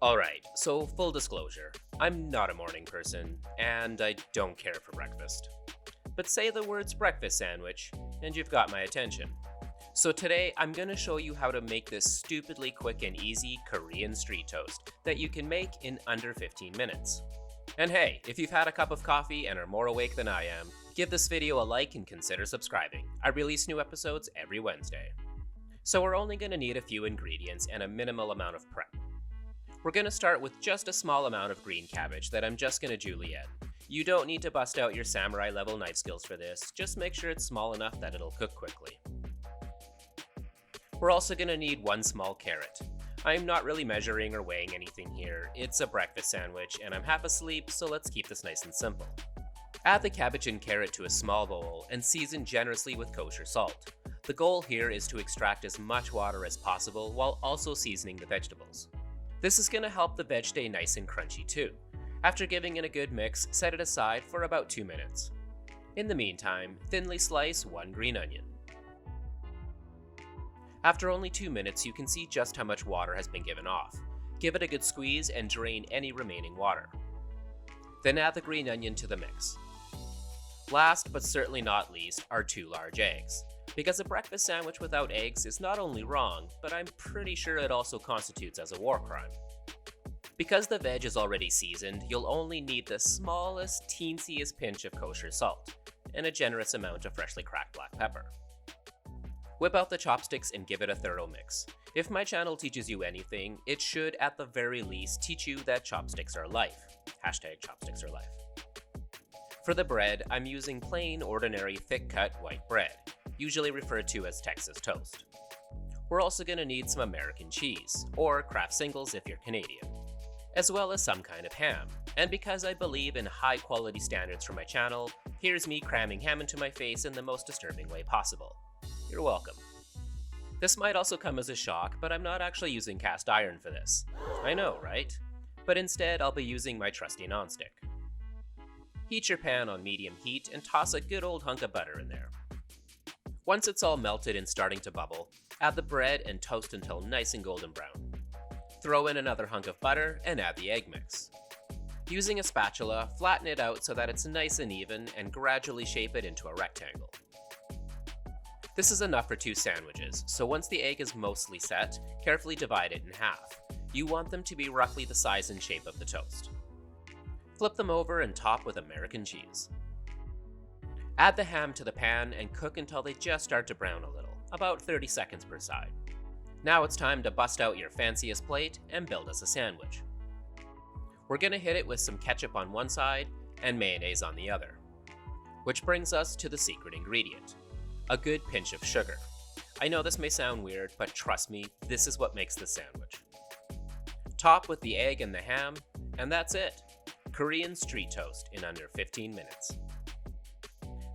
Alright, so full disclosure, I'm not a morning person, and I don't care for breakfast. But say the words breakfast sandwich, and you've got my attention. So today, I'm gonna show you how to make this stupidly quick and easy Korean street toast that you can make in under 15 minutes. And hey, if you've had a cup of coffee and are more awake than I am, give this video a like and consider subscribing. I release new episodes every Wednesday. So we're only gonna need a few ingredients and a minimal amount of prep. We're gonna start with just a small amount of green cabbage that I'm just gonna julienne. You don't need to bust out your samurai level knife skills for this, just make sure it's small enough that it'll cook quickly. We're also gonna need one small carrot. I'm not really measuring or weighing anything here, it's a breakfast sandwich and I'm half asleep, so let's keep this nice and simple. Add the cabbage and carrot to a small bowl and season generously with kosher salt. The goal here is to extract as much water as possible while also seasoning the vegetables. This is going to help the veg stay nice and crunchy too. After giving it a good mix, set it aside for about 2 minutes. In the meantime, thinly slice 1 green onion. After only 2 minutes, you can see just how much water has been given off. Give it a good squeeze and drain any remaining water. Then add the green onion to the mix. Last but certainly not least are 2 large eggs. Because a breakfast sandwich without eggs is not only wrong, but I'm pretty sure it also constitutes as a war crime. Because the veg is already seasoned, you'll only need the smallest, teensiest pinch of kosher salt, and a generous amount of freshly cracked black pepper. Whip out the chopsticks and give it a thorough mix. If my channel teaches you anything, it should at the very least teach you that chopsticks are life. #chopsticks are life. For the bread, I'm using plain, ordinary, thick-cut white bread, usually referred to as Texas toast. We're also going to need some American cheese, or Kraft singles if you're Canadian, as well as some kind of ham. And because I believe in high quality standards for my channel, here's me cramming ham into my face in the most disturbing way possible. You're welcome. This might also come as a shock, but I'm not actually using cast iron for this. I know, right? But instead, I'll be using my trusty nonstick. Heat your pan on medium heat and toss a good old hunk of butter in there. Once it's all melted and starting to bubble, add the bread and toast until nice and golden brown. Throw in another hunk of butter and add the egg mix. Using a spatula, flatten it out so that it's nice and even and gradually shape it into a rectangle. This is enough for 2 sandwiches, so once the egg is mostly set, carefully divide it in half. You want them to be roughly the size and shape of the toast. Flip them over and top with American cheese. Add the ham to the pan and cook until they just start to brown a little, about 30 seconds per side. Now it's time to bust out your fanciest plate and build us a sandwich. We're gonna hit it with some ketchup on one side and mayonnaise on the other. Which brings us to the secret ingredient, a good pinch of sugar. I know this may sound weird, but trust me, this is what makes the sandwich. Top with the egg and the ham, and that's it. Korean street toast in under 15 minutes.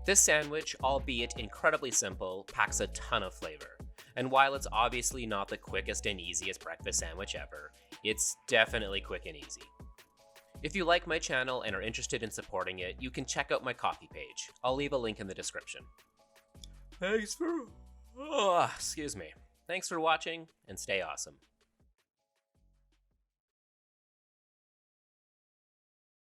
This sandwich, albeit incredibly simple, packs a ton of flavor. And while it's obviously not the quickest and easiest breakfast sandwich ever, it's definitely quick and easy. If you like my channel and are interested in supporting it, you can check out my Ko-fi page. I'll leave a link in the description. Thanks for watching, and stay awesome.